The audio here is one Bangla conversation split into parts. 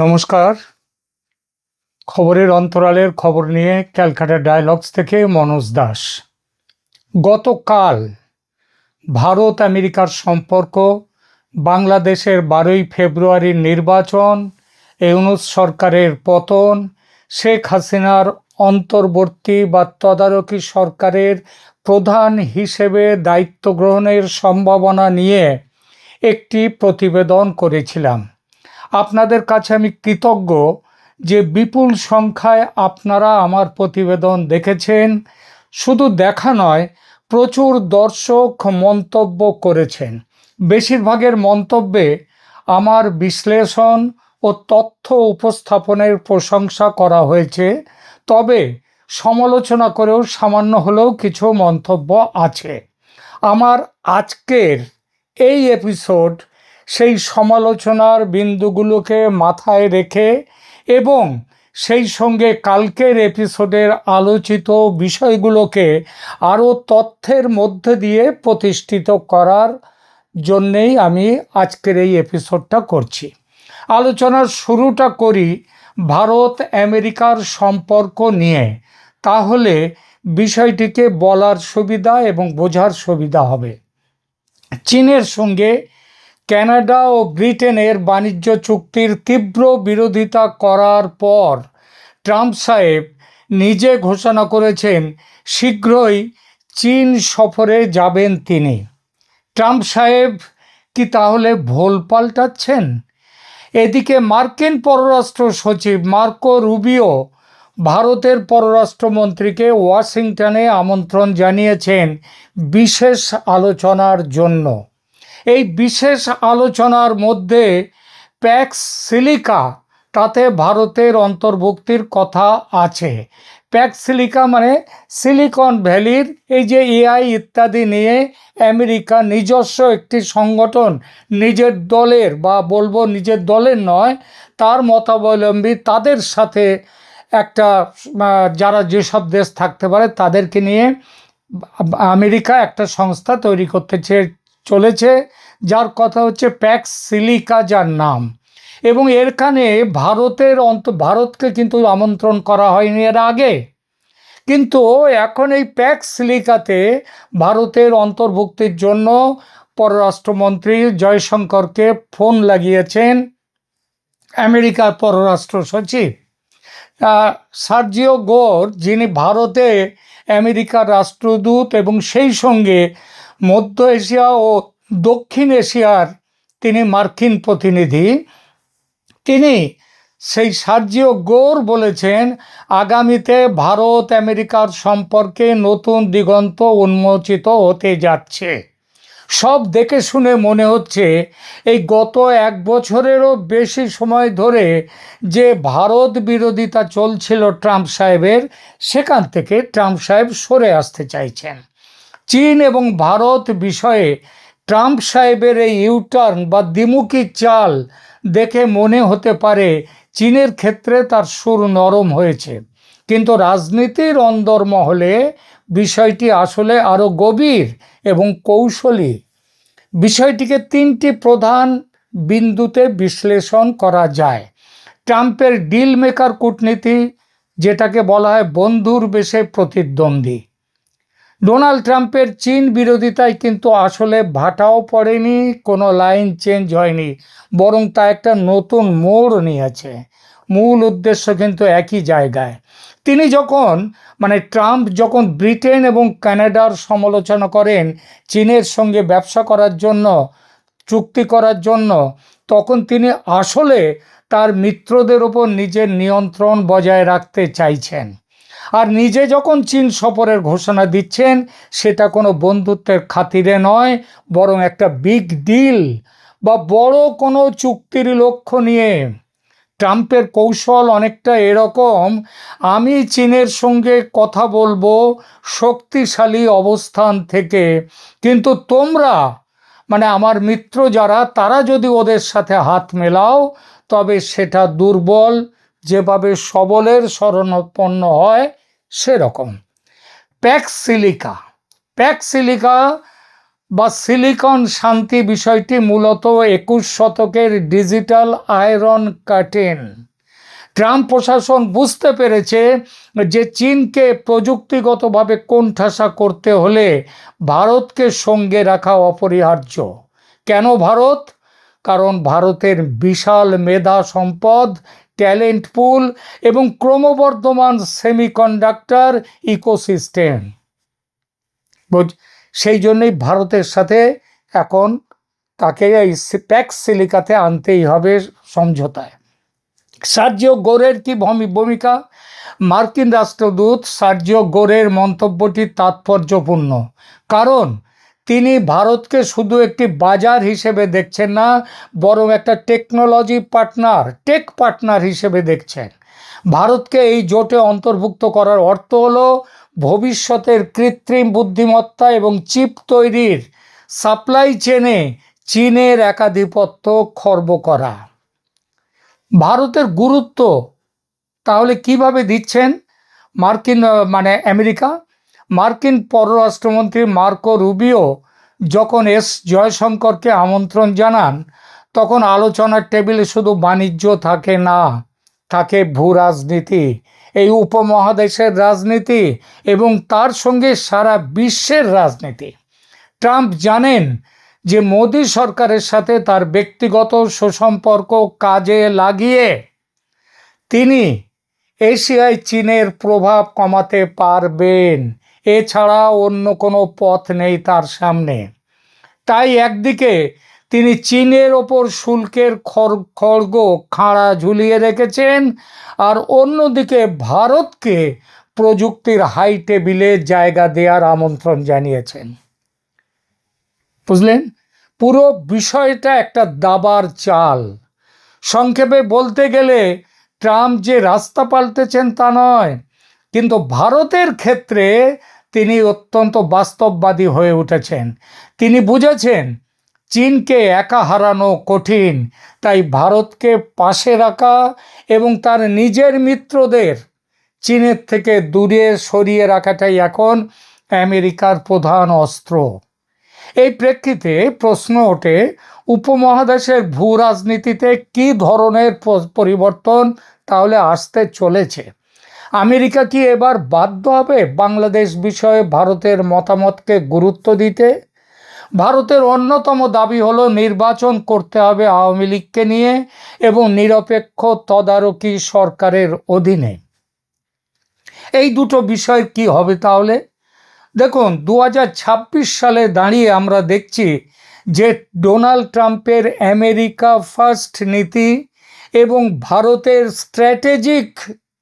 নমস্কার। খবরের অন্তরালের খবর নিয়ে ক্যালকাটা ডায়ালগস থেকে মনোজ দাস। গতকাল ভারত আমেরিকার সম্পর্ক, বাংলাদেশের 12ই ফেব্রুয়ারির নির্বাচন, ইউনূস সরকারের পতন, শেখ হাসিনার অন্তর্বর্তী বা তদারকি সরকারের প্রধান হিসেবে দায়িত্ব গ্রহণের সম্ভাবনা নিয়ে একটি প্রতিবেদন করেছিলাম। আপনাদের কাছে আমি কৃতজ্ঞ যে বিপুল সংখ্যায় আপনারা আমার প্রতিবেদন দেখেছেন। শুধু দেখা নয়, প্রচুর দর্শক মন্তব্য করেছেন। বেশিরভাগের মন্তব্যে আমার বিশ্লেষণ ও তথ্য উপস্থাপনের প্রশংসা করা হয়েছে, তবে সমালোচনা করেও সামান্য হলেও কিছু মন্তব্য আছে। আমার আজকের এই এপিসোড সেই সমালোচনার বিন্দুগুলোকে মাথায় রেখে এবং সেই সঙ্গে কালকের এপিসোডের আলোচিত বিষয়গুলোকে আরও তথ্যের মধ্যে দিয়ে প্রতিষ্ঠিত করার জন্যেই আমি আজকের এই এপিসোডটা করছি। আলোচনার শুরুটা করি ভারত আমেরিকার সম্পর্ক নিয়ে, তাহলে বিষয়টিকে বলার সুবিধা এবং বোঝার সুবিধা হবে। চীনের সঙ্গে কানাডা ও ব্রিটেনের বাণিজ্য চুক্তির তীব্র বিরোধিতা করার পর ট্রাম্প সাহেব নিজে ঘোষণা করেছেন শীঘ্রই চীন সফরে যাবেন তিনি। ট্রাম্প সাহেব কি তাহলে ভোল পাল্টাচ্ছেন? এদিকে মার্কিন পররাষ্ট্র সচিব মার্কো রুবিও ভারতের পররাষ্ট্রমন্ত্রীকে ওয়াশিংটনে আমন্ত্রণ জানিয়েছেন বিশেষ আলোচনার জন্য। এই বিশেষ আলোচনার মধ্যে প্যাক্স সিলিকা, তাতে ভারতের অন্তর্ভুক্তির কথা আছে। প্যাক্স সিলিকা মানে সিলিকন ভ্যালির এই যে এআই ইত্যাদি নিয়ে আমেরিকা নিজস্ব একটি সংগঠন, নিজের দলের বা বলবো নিজের দলের নয়, তার মতাবলম্বী তাদের সাথে একটা যারা যেসব দেশ থাকতে পারে তাদেরকে নিয়ে আমেরিকা একটা সংস্থা তৈরি করতে চলেছে, যার কথা হচ্ছে প্যাক্স সিলিকা, যার নাম। এবং এরখানে ভারতকে কিন্তু আমন্ত্রণ করা হয়নি এর আগে, কিন্তু এখন এই প্যাক্স সিলিকাতে ভারতের অন্তর্ভুক্তির জন্য পররাষ্ট্রমন্ত্রী জয়শঙ্করকে ফোন লাগিয়েছেন আমেরিকার পররাষ্ট্র সচিব সার্জিও গোর, যিনি ভারতে আমেরিকার রাষ্ট্রদূত এবং সেই সঙ্গে মধ্য এশিয়া ও দক্ষিণ এশিয়ার তিনি মার্কিন প্রতিনিধি। তিনি সেই সার্জিও গোর বলেছেন আগামীতে ভারত আমেরিকার সম্পর্কে নতুন দিগন্ত উন্মোচিত হতে যাচ্ছে। সব দেখে শুনে মনে হচ্ছে এই গত 1 বছরেরও বেশি সময় ধরে যে ভারত বিরোধিতা চলছিল ট্রাম্প সাহেবের, সেখান থেকে ট্রাম্প সাহেব সরে আসতে চাইছেন। চীন এবং ভারত বিষয়ে ট্রাম্প সাহেবের এই ইউটার্ন বা দ্বিমুখী চাল দেখে মনে হতে পারে চীনের ক্ষেত্রে তার সুর নরম হয়েছে, কিন্তু রাজনীতির অন্দরমহলে বিষয়টি আসলে আরও গভীর এবং কৌশলী। বিষয়টিকে 3টি প্রধান বিন্দুতে বিশ্লেষণ করা যায়। ট্রাম্পের ডিল মেকার কূটনীতি, যেটাকে বলা হয় বন্ধুর বেশে প্রতিদ্বন্দ্বী। ডোনাল্ড ট্রাম্পের চীন বিরোধিতায় কিন্তু আসলে ভাটাও পড়েনি, কোনো লাইন চেঞ্জ হয়নি, বরং তা একটা নতুন মোড় নিয়েছে। মূল উদ্দেশ্য কিন্তু একই জায়গায়। ট্রাম্প যখন ব্রিটেন এবং কানাডার সমালোচনা করেন চীনের সঙ্গে ব্যবসা করার জন্য, চুক্তি করার জন্য, তখন তিনি আসলে তার মিত্রদের ওপর নিজের নিয়ন্ত্রণ বজায় রাখতে চাইছেন। আর নিজে যখন চীন সফরের ঘোষণা দিচ্ছেন, সেটা কোনো বন্ধুত্বের খাতিরে নয়, বরং একটা বিগ ডিল বা বড় কোনো চুক্তির লক্ষ্য নিয়ে। ট্রাম্পের কৌশল অনেকটা এরকম, আমি চীনের সঙ্গে কথা বলবো শক্তিশালী অবস্থান থেকে, কিন্তু তোমরা আমার মিত্র যারা, তারা যদি ওদের সাথে হাত মেলাও তবে সেটা দুর্বল যেভাবে সবলের শরণাপন্ন হয় সেরকম। প্যাক্স সিলিকা বা সিলিকন শান্তি বিষয়টি মূলত 21 শতকের ডিজিটাল আয়রন কার্টেন। ট্রাম্প প্রশাসন বুঝতে পেরেছে যে চীনকে প্রযুক্তিগতভাবে কোণঠাসা করতে হলে ভারতকে সঙ্গে রাখা অপরিহার্য। কেন ভারত? কারণ ভারতের বিশাল মেধা সম্পদ, ট্যালেন্ট পুল এবং ক্রমবর্ধমান সেমিকন্ডাক্টর ইকোসিস্টেম। সেই জন্যই ভারতের সাথে এখন তাকে এই প্যাক্স সিলিকাতে আনতেই হবে সমঝোতায়। সার্জিও গোরের কি ভূমিকা? মার্কিন রাষ্ট্রদূত সার্জিও গোরের মন্তব্যটি তাৎপর্যপূর্ণ, কারণ তিনি ভারতকে শুধু একটি বাজার হিসেবে দেখছেন না, বরং একটা টেকনোলজি পার্টনার, টেক পার্টনার হিসেবে দেখছেন। ভারতকে এই জোটে অন্তর্ভুক্ত করার অর্থ হলো ভবিষ্যতের কৃত্রিম বুদ্ধিমত্তা এবং চিপ তৈরির সাপ্লাই চেনে চীনের একাধিপত্য খর্ব করা। ভারতের গুরুত্ব তাহলে কিভাবে দিচ্ছেন আমেরিকা? মার্কিন পররাষ্ট্রমন্ত্রী মার্কো রুবিও যখন জয়শঙ্করকে আমন্ত্রণ জানান, তখন আলোচনার টেবিলে শুধু বাণিজ্য থাকে না, থাকে ভূ রাজনীতি, এই উপমহাদেশের রাজনীতি এবং তার সঙ্গে সারা বিশ্বের রাজনীতি। ট্রাম্প জানেন যে মোদি সরকারের সাথে তার ব্যক্তিগত সুসম্পর্ক কাজে লাগিয়ে তিনি এশিয়ায় চীনের প্রভাব কমাতে পারবেন। এছাড়া অন্য কোনো পথ নেই তার সামনে। তাই একদিকে তিনি চীনের ওপর শুল্কের খড়গ খাঁড়া ঝুলিয়ে রেখেছেন, আর অন্যদিকে ভারতকে প্রযুক্তির হাই টেবিলে জায়গা দেওয়ার আমন্ত্রণ জানিয়েছেন। বুঝলেন? পুরো বিষয়টা একটা দাবার চাল। সংক্ষেপে বলতে গেলে ট্রাম্প যে রাস্তা পাল্টেছেন তা নয়, কিন্তু ভারতের ক্ষেত্রে তিনি অত্যন্ত বাস্তববাদী হয়ে উঠেছেন। তিনি বুঝেছেন চীনকে একা হারানো কঠিন, তাই ভারতকে পাশে রাখা এবং তার নিজের মিত্রদের চীনের থেকে দূরে সরিয়ে রাখাটাই এখন আমেরিকার প্রধান অস্ত্র। এই প্রেক্ষিতে প্রশ্ন ওঠে, উপমহাদেশের ভূ রাজনীতিতে কী ধরনের পরিবর্তন তাহলে আসতে চলেছে? আমেরিকা কি এবার বাধ্য হবে বাংলাদেশ বিষয়ে ভারতের মতামতকে গুরুত্ব দিতে? ভারতের অন্যতম দাবি হলো নির্বাচন করতে হবে আওয়ামী লীগকে নিয়ে এবং নিরপেক্ষ তদারকি সরকারের অধীনে। এই দুটো বিষয় কি হবে তাহলে? দেখুন, 2026 সালে দাঁড়িয়ে আমরা দেখছি যে ডোনাল্ড ট্রাম্পের আমেরিকা ফার্স্ট নীতি এবং ভারতের স্ট্র্যাটেজিক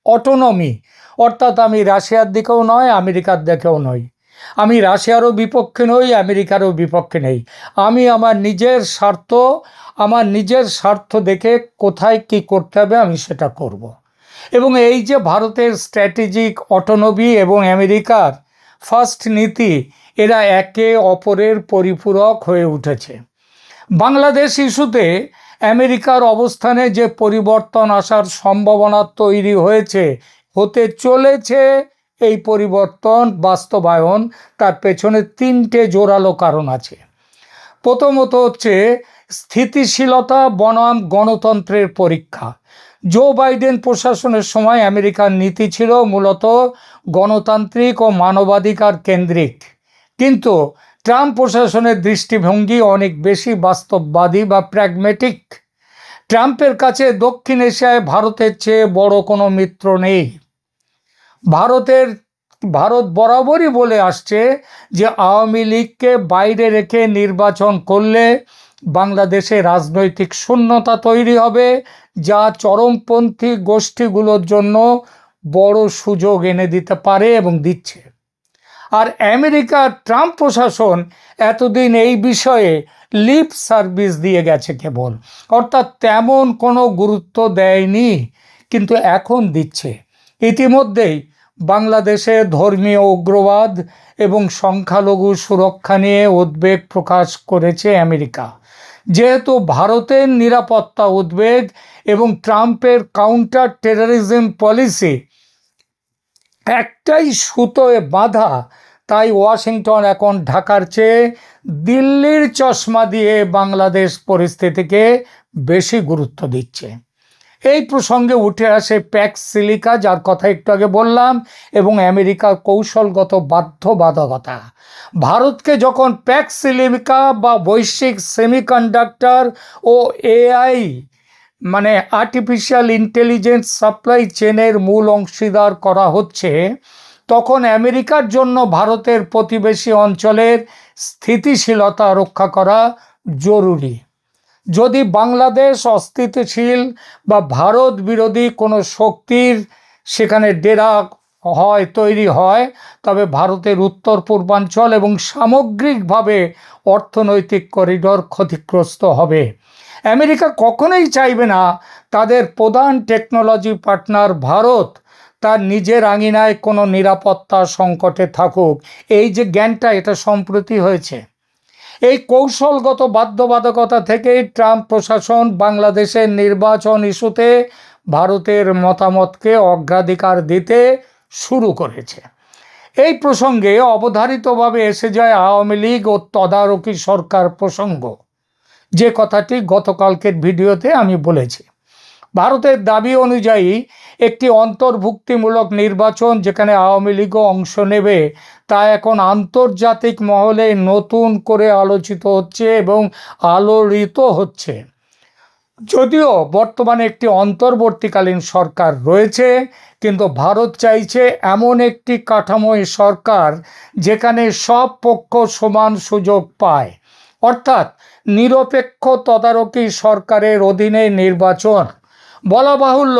অটোনমি, অর্থাৎ আমি রাশিয়ার দিকেও নয়, আমেরিকার দিকেও নই, আমি রাশিয়ারও বিপক্ষে নই, আমেরিকারও বিপক্ষে নেই। আমি আমার নিজের স্বার্থ দেখে কোথায় কি করতে হবে আমি সেটা করব। এবং এই যে ভারতের স্ট্র্যাটেজিক অটোনমি এবং আমেরিকার ফার্স্ট নীতি, এরা একে অপরের পরিপূরক হয়ে উঠেছে। বাংলাদেশ ইস্যুতে আমেরিকার অবস্থানে যে পরিবর্তন আসার সম্ভাবনা তৈরি হতে চলেছে, এই পরিবর্তন বাস্তবায়ন তার পেছনে 3টে জোরালো কারণ আছে। প্রথমত হচ্ছে স্থিতিশীলতা বনাম গণতন্ত্রের পরীক্ষা। জো বাইডেন প্রশাসনের সময় আমেরিকার নীতি ছিল মূলত গণতান্ত্রিক ও মানবাধিকার কেন্দ্রিক, কিন্তু ট্রাম্প প্রশাসনের দৃষ্টিভঙ্গি অনেক বেশি বাস্তববাদী বা প্র্যাগম্যাটিক। ট্রাম্পের কাছে দক্ষিণ এশিয়ায় ভারতের চেয়ে বড় কোনো মিত্র নেই। ভারত বরাবরই বলে আসছে যে আওয়ামী লীগকে বাইরে রেখে নির্বাচন করলে বাংলাদেশে রাজনৈতিক শূন্যতা তৈরি হবে, যা চরমপন্থী গোষ্ঠীগুলোর জন্য বড় সুযোগ এনে দিতে পারে এবং দিচ্ছে। আর আমেরিকার ট্রাম্প প্রশাসন এতদিন এই বিষয়ে লিপ সার্ভিস দিয়ে গেছে কেবল, অর্থাৎ তেমন কোনো গুরুত্ব দেয়নি, কিন্তু এখন দিচ্ছে। ইতিমধ্যেই বাংলাদেশে ধর্মীয় উগ্রবাদ এবং সংখ্যালঘু সুরক্ষা নিয়ে উদ্বেগ প্রকাশ করেছে আমেরিকা। যেহেতু ভারতের নিরাপত্তা উদ্বেগ এবং ট্রাম্পের কাউন্টার টেররিজম পলিসি একটাই সুতোয় বাঁধা, তাই ওয়াশিংটন এখন ঢাকার চেয়ে দিল্লির চশমা দিয়ে বাংলাদেশ পরিস্থিতিকে বেশি গুরুত্ব দিচ্ছে। এই প্রসঙ্গে উঠে আসে প্যাক্স সিলিকা, যার কথা একটু আগে বললাম, এবং আমেরিকার কৌশলগত বাধ্যবাধকতা। ভারতকে যখন প্যাক্স সিলিকা বা বৈশ্বিক সেমিকন্ডাক্টর ও এআই মানে আর্টিফিশিয়াল ইন্টেলিজেন্স সাপ্লাই চেনের মূল অংশীদার করা হচ্ছে, তখন আমেরিকার জন্য ভারতের প্রতিবেশী অঞ্চলের স্থিতিশীলতা রক্ষা করা জরুরি। যদি বাংলাদেশ অস্থিতিশীল বা ভারত বিরোধী কোনো শক্তির সেখানে ডেরা তৈরি হয়, তবে ভারতের উত্তর পূর্বাঞ্চল এবং সামগ্রিকভাবে অর্থনৈতিক করিডোর ক্ষতিগ্রস্ত হবে। আমেরিকা কখনোই চাইবে না তাদের প্রধান টেকনোলজি পার্টনার ভারত তার নিজের আঙিনায় কোনো নিরাপত্তা সংকটে থাকুক। এই যে জ্ঞানটা, এটা সম্প্রতি হয়েছে। এই কৌশলগত বাধ্যবাধকতা থেকেই ট্রাম্প প্রশাসন বাংলাদেশের নির্বাচন ইস্যুতে ভারতের মতামতকে অগ্রাধিকার দিতে শুরু করেছে। এই প্রসঙ্গে অবধারিতভাবে এসে যায় আওয়ামী লীগ ও তদারকি সরকার প্রসঙ্গ, যে কথাটি গতকালকের ভিডিওতে আমি বলেছি। ভারতের দাবি অনুযায়ী একটি অন্তর্ভুক্তিমূলক নির্বাচন যেখানে আওয়ামী লীগও অংশ নেবে, তা এখন আন্তর্জাতিক মহলে নতুন করে আলোচিত হচ্ছে এবং আলোড়িত হচ্ছে। যদিও বর্তমানে একটি অন্তর্বর্তীকালীন সরকার রয়েছে, কিন্তু ভারত চাইছে এমন একটি কাঠামোয় সরকার যেখানে সব পক্ষ সমান সুযোগ পায়, অর্থাৎ নিরপেক্ষ তদারকি সরকারের অধীনে নির্বাচন। বলা বাহুল্য,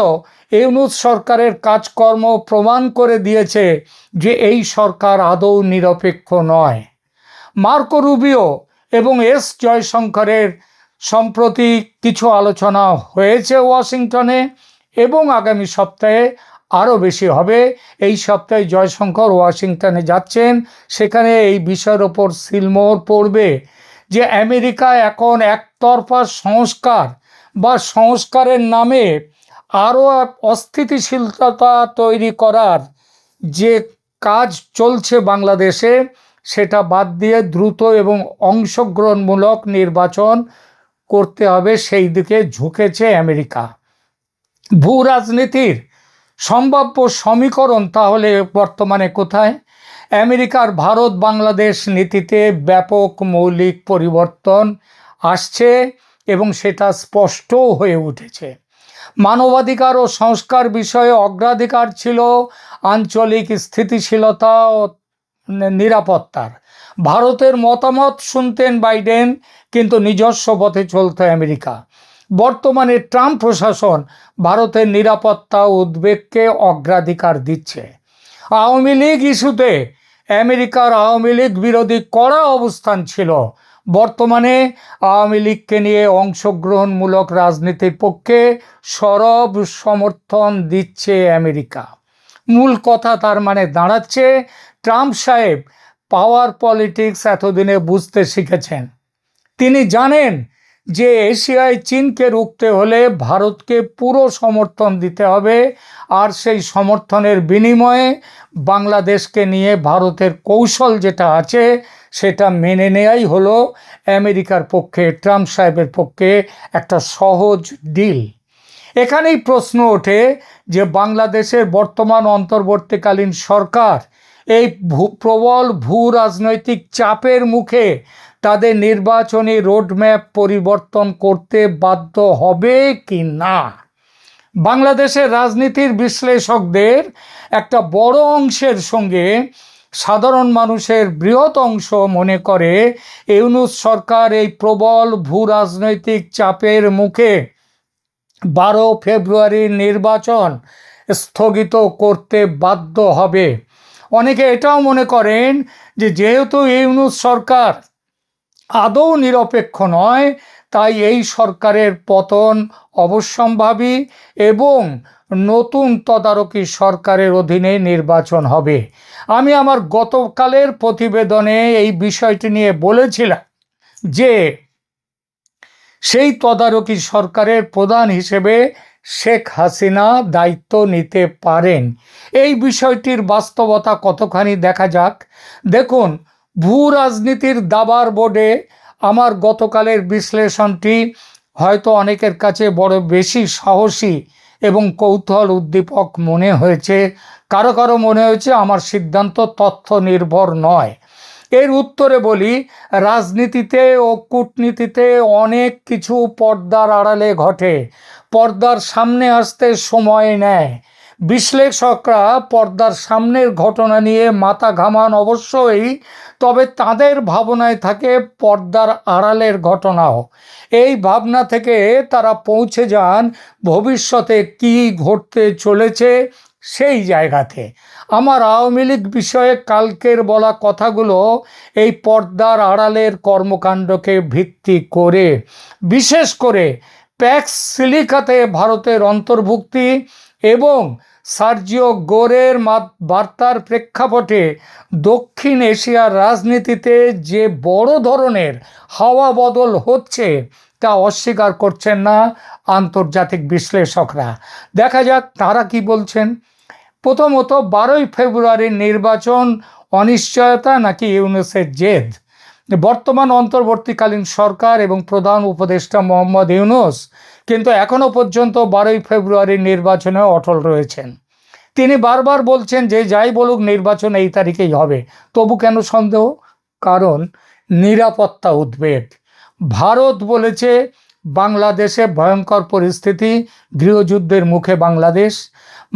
ইউনূস সরকারের কাজকর্ম প্রমাণ করে দিয়েছে যে এই সরকার আদৌ নিরপেক্ষ নয়। মার্কো রুবিও এবং এস জয়শঙ্করের সম্প্রতি কিছু আলোচনা হয়েছে ওয়াশিংটনে, এবং আগামী সপ্তাহে আরও বেশি হবে। এই সপ্তাহে জয়শঙ্কর ওয়াশিংটনে যাচ্ছেন, সেখানে এই বিষয়ের ওপর সিলমোহর পড়বে যে আমেরিকা এখন একতরফা সংস্কার বা সংস্কারের নামে আরও অস্থিতিশীলতা তৈরি করার যে কাজ চলছে বাংলাদেশে, সেটা বাদ দিয়ে দ্রুত এবং অংশগ্রহণমূলক নির্বাচন করতে হবে, সেই দিকে ঝুঁকেছে আমেরিকা। ভূ রাজনীতির সম্ভাব্য সমীকরণ তাহলে বর্তমানে কোথায়? আমেরিকার ভারত বাংলাদেশ নীতিতে ব্যাপক মৌলিক পরিবর্তন আসছে এবং সেটা স্পষ্টও হয়ে উঠেছে। মানবাধিকার ও সংস্কার বিষয়ে অগ্রাধিকার ছিল আঞ্চলিক স্থিতিশীলতা ও নিরাপত্তার। ভারতের মতামত শুনতেন বাইডেন, কিন্তু নিজস্ব পথে চলত আমেরিকা। বর্তমানে ট্রাম্প প্রশাসন ভারতের নিরাপত্তা উদ্বেগকে অগ্রাধিকার দিচ্ছে। আওয়ামী লীগ ইস্যুতে আমেরিকার আওয়ামী লীগ বিরোধী কড়া অবস্থান ছিল। বর্তমানে আওয়ামী লীগকে নিয়ে অংশগ্রহণমূলক রাজনীতির পক্ষে সরব সমর্থন দিচ্ছে আমেরিকা। মূল কথা তার মানে দাঁড়াচ্ছে, ট্রাম্প সাহেব পাওয়ার পলিটিক্স এতদিনে বুঝতে শিখেছেন। তিনি জানেন যে এশিয়ায় চীনকে রুখতে হলে ভারতকে পুরো সমর্থন দিতে হবে, আর সেই সমর্থনের বিনিময়ে বাংলাদেশকে নিয়ে ভারতের কৌশল যেটা আছে সেটা মেনে নেওয়াই হলো আমেরিকার পক্ষে, ট্রাম্প সাহেবের পক্ষে একটা সহজ ডিল। এখানেই প্রশ্ন ওঠে যে বাংলাদেশের বর্তমান অন্তর্বর্তীকালীন সরকার এই প্রবল ভূ রাজনৈতিক চাপের মুখে তাদের নির্বাচনী রোডম্যাপ পরিবর্তন করতে বাধ্য হবে কি না। বাংলাদেশের রাজনীতির বিশ্লেষকদের একটা বড় অংশের সঙ্গে সাধারণ মানুষের বৃহৎ অংশ মনে করে ইউনূস সরকার এই প্রবল ভূ রাজনৈতিক চাপের মুখে 12 ফেব্রুয়ারির নির্বাচন স্থগিত করতে বাধ্য হবে। অনেকে এটাও মনে করেন যে যেহেতু ইউনূস সরকার আদৌ নিরপেক্ষ নয়, তাই এই সরকারের পতন অবশ্যম্ভাবী এবং নতুন তদারকি সরকারের অধীনে নির্বাচন হবে। আমি আমার গতকালের প্রতিবেদনে এই বিষয়টি নিয়ে বলেছিলাম যে সেই তদারকি সরকারের প্রধান হিসেবে শেখ হাসিনা দায়িত্ব নিতে পারেন। এই বিষয়টির বাস্তবতা কতখানি দেখা যাক। দেখুন, ভূ রাজনীতির দাবার বোর্ডে আমার গতকালের বিশ্লেষণটি হয়তো অনেকের কাছে বড় বেশি সাহসী এবং কৌতূহল উদ্দীপক মনে হয়েছে, কারো কারো মনে হয়েছে আমার সিদ্ধান্ত তথ্য নির্ভর নয়। এর উত্তরে বলি, রাজনীতিতে ও কূটনীতিতে অনেক কিছু পর্দার আড়ালে ঘটে, পর্দার সামনে আসতে সময় নেয়। বিশ্লেষকরা পর্দার সামনের ঘটনা নিয়ে মাথা ঘামান অবশ্যই, তবে তাদের ভাবনায় থাকে পর্দার আড়ালের ঘটনাও। এই ভাবনা থেকে তারা পৌঁছে যান ভবিষ্যতে কি ঘটতে চলেছে সেই জায়গাতে। আমার আওয়ামী লীগ বিষয়ে কালকের বলা কথাগুলো এই পর্দার আড়ালের কর্মকাণ্ডকে ভিত্তি করে, বিশেষ করে প্যাক্স সিলিকাতে ভারতের অন্তর্ভুক্তি এবং সার্জিও গোরের বার্তার প্রেক্ষাপটে দক্ষিণ এশিয়ার রাজনীতিতে যে বড় ধরনের হাওয়া বদল হচ্ছে তা অস্বীকার করছেন না আন্তর্জাতিক বিশ্লেষকরা। দেখা যাক তারা কি বলছেন। প্রথমত, 12ই ফেব্রুয়ারির নির্বাচন অনিশ্চয়তা নাকি ইউনূসের জেদ? বর্তমান অন্তর্বর্তীকালীন সরকার এবং প্রধান উপদেষ্টা মোহাম্মদ ইউনূস কিন্তু এখনো পর্যন্ত 12ই ফেব্রুয়ারির নির্বাচনে অটল রয়েছেন। তিনি বারবার বলছেন যে যাই বলুক নির্বাচন এই তারিখেই হবে। তবু কেন সন্দেহ? কারণ নিরাপত্তা উদ্বেগ। ভারত বলেছে বাংলাদেশে ভয়ঙ্কর পরিস্থিতি, গৃহযুদ্ধের মুখে বাংলাদেশ।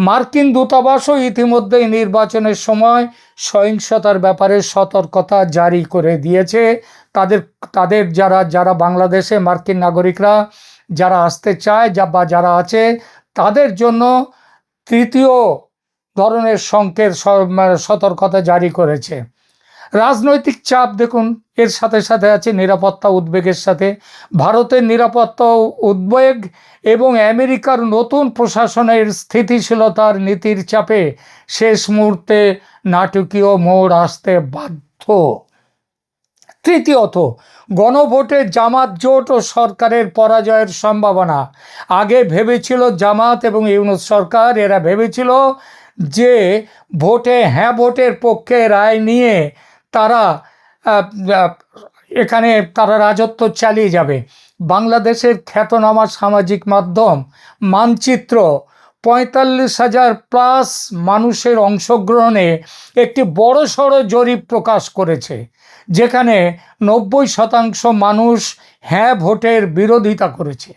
মার্কিন দূতাবাসও ইতিমধ্যেই নির্বাচনের সময় সহিংসতার ব্যাপারে সতর্কতা জারি করে দিয়েছে। তাদের যারা বাংলাদেশে মার্কিন নাগরিকরা যারা আসতে চায় বা যারা আছে তাদের জন্য তৃতীয় ধরনের সংকেত সতর্কতা জারি করেছে। রাজনৈতিক চাপ দেখুন, এর সাথে সাথে আছে নিরাপত্তা উদ্বেগের সাথে। ভারতের নিরাপত্তা উদ্বেগ এবং আমেরিকার নতুন প্রশাসনের স্থিতিশীলতার নীতির চাপে শেষ মুহূর্তে নাটকীয় মোড় আসতে বাধ্য। তৃতীয়ত, গণভোটে জামাত জোট ও সরকারের পরাজয়ের সম্ভাবনা। আগে ভেবেছিল জামাত এবং ইউনূস সরকার, এরা ভেবেছিল যে ভোটের পক্ষে রায় নিয়ে তারা এখানে রাজত্ব চালিয়ে যাবে। বাংলাদেশের খ্যাতনামা সামাজিক মাধ্যম মানচিত্র 45,000 প্লাস মানুষের অংশগ্রহণে একটি বড়সড় জরিপ প্রকাশ করেছে, যেখানে 90% মানুষ হ্যাঁ ভোটের বিরোধিতা করেছে।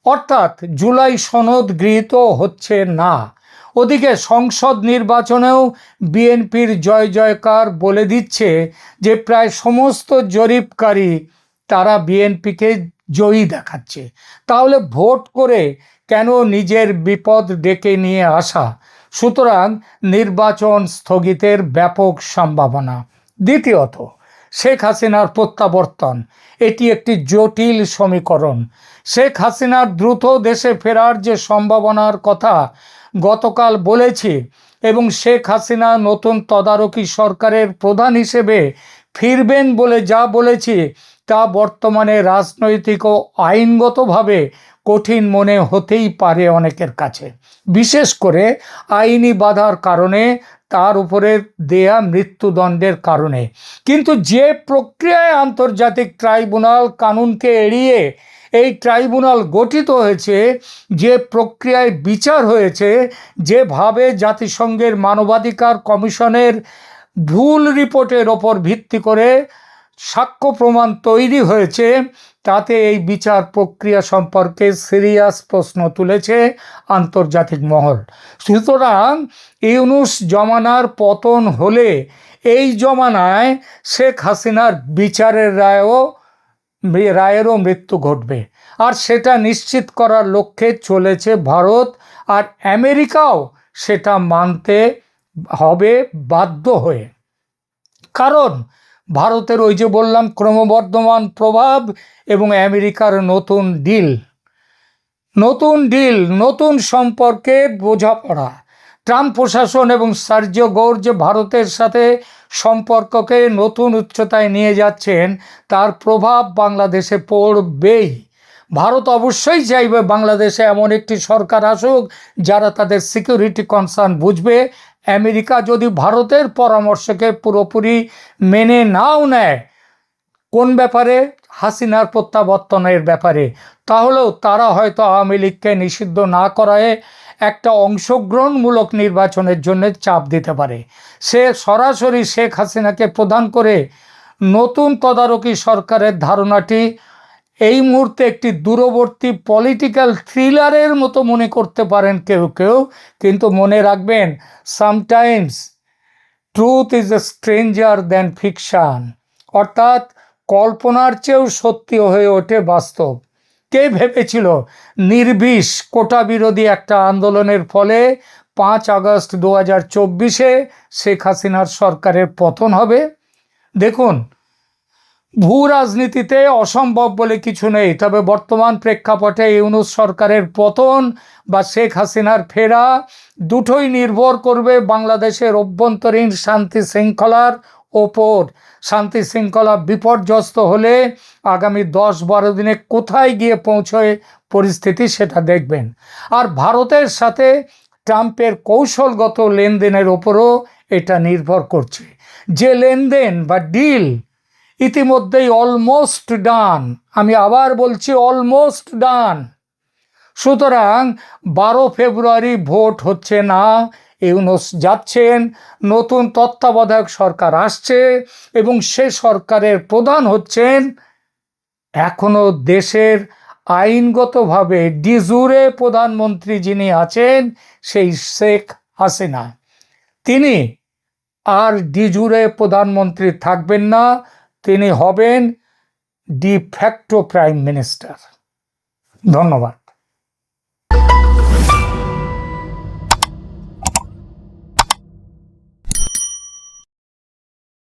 অর্থাৎ জুলাই সনদ গৃহীত হচ্ছে না। ওদিকে সংসদ নির্বাচনেও বিএনপির জয় জয়কার বলে দিচ্ছে যে প্রায় সমস্ত জরিপকারী তারা বিএনপিকে জয়ী দেখাচ্ছে। তাহলে ভোট করে কেন নিজের বিপদ ডেকে নিয়ে আসা? সুতরাং নির্বাচন স্থগিতের ব্যাপক সম্ভাবনা। দ্বিতীয়ত, শেখ হাসিনার প্রত্যাবর্তন। এটি একটি জটিল সমীকরণ। শেখ হাসিনার দ্রুত দেশে ফেরার যে সম্ভাবনার কথা গতকাল বলেছি এবং শেখ হাসিনা নতুন তদারকি সরকারের প্রধান হিসেবে ফিরবেন বলে যা বলেছি তা বর্তমানে রাজনৈতিক ও আইনগতভাবে কঠিন মনে হতেই পারে অনেকের কাছে, বিশেষ করে আইনি বাধার কারণে, তার উপরে দেয়া মৃত্যুদণ্ডের কারণে। কিন্তু যে প্রক্রিয়ায় আন্তর্জাতিক ট্রাইব্যুনাল কানুনকে এড়িয়ে এই ট্রাইব্যুনাল গঠিত হয়েছে, যে প্রক্রিয়ায় বিচার হয়েছে, যেভাবে জাতিসংঘের মানবাধিকার কমিশনের ভুল রিপোর্টের ওপর ভিত্তি করে সাক্ষ্য প্রমাণ তৈরি হয়েছে, তাতে এই বিচার প্রক্রিয়া সম্পর্কে সিরিয়াস প্রশ্ন তুলেছে আন্তর্জাতিক মহল। সুতরাং ইউনূস জমানার পতন হলে এই জমানায় শেখ হাসিনার বিচারের রায়েরও মৃত্যু ঘটবে, আর সেটা নিশ্চিত করার লক্ষ্যে চলেছে ভারত, আর আমেরিকাও সেটা মানতে হবে বাধ্য হয়ে। কারণ ভারতের ওই যে বললাম ক্রমবর্ধমান প্রভাব এবং আমেরিকার নতুন ডিল, নতুন সম্পর্কের বোঝাপড়া। ট্রাম্প প্রশাসন এবং সার্জিও গোর যে ভারতের সাথে সম্পর্ককে নতুন উচ্চতায় নিয়ে যাচ্ছেন, তার প্রভাব বাংলাদেশে পড়বেই। ভারত অবশ্যই চাইবে বাংলাদেশে এমন একটি সরকার আসুক যারা তাদের সিকিউরিটি কনসার্ন বুঝবে। আমেরিকা যদি ভারতের পরামর্শকে পুরোপুরি মেনে নাও নেয় কোন ব্যাপারে, হাসিনার প্রত্যাবর্তনের ব্যাপারে, তাহলেও তারা হয়তো আওয়ামী লীগকে নিষিদ্ধ না করায় একটা অংশগ্রহণমূলক নির্বাচনের জন্য চাপ দিতে পারে। সে সরাসরি শেখ হাসিনাকে প্রদান করে নতুন তদারকি সরকারের ধারণাটি এই মুহূর্তে একটি দূরবর্তী পলিটিক্যাল থ্রিলারের মতো মনে করতে পারেন কেউ কেউ, কিন্তু মনে রাখবেন sometimes truth is a stranger than fiction, অর্থাৎ কল্পনার চেয়েও সত্যি হয়ে ওঠে বাস্তব। কে ভেবেছিল নির্বিষ কোটা বিরোধী একটা আন্দোলনের ফলে 5 আগস্ট 2024 শেখ হাসিনার সরকারের পতন হবে? দেখুন, ভূ রাজনীতিতে অসম্ভব বলে কিছু নেই, তবে বর্তমান প্রেক্ষাপটে ইউনূস সরকারের পতন বা শেখ হাসিনার ফেরা দুটোই নির্ভর করবে বাংলাদেশের অভ্যন্তরীণ শান্তি শৃঙ্খলার ওপর। শান্তি শৃঙ্খলা বিপর্যস্ত হলে আগামী 10-12 দিনে কোথায় গিয়ে পৌঁছয় পরিস্থিতি সেটা দেখবেন। আর ভারতের সাথে ট্রাম্পের কৌশলগত লেনদেনের ওপরও এটা নির্ভর করছে। যে লেনদেন বা ডিল ইতিমধ্যেই অলমোস্ট ডান, আমি আবার বলছি অলমোস্ট ডান। সুতরাং 12 ফেব্রুয়ারি ভোট হচ্ছে না, ইউনূস যাচ্ছেন, নতুন তত্ত্বাবধায়ক সরকার আসছে এবং সে সরকারের প্রধান হচ্ছেন এখনো দেশের আইনগতভাবে ডিজুরে প্রধানমন্ত্রী যিনি আছেন সেই শেখ হাসিনা। তিনি আর ডিজুরে প্রধানমন্ত্রী থাকবেন না, তিনি হবেন ডি ফ্যাক্টো প্রাইম মিনিস্টার। ধন্যবাদ।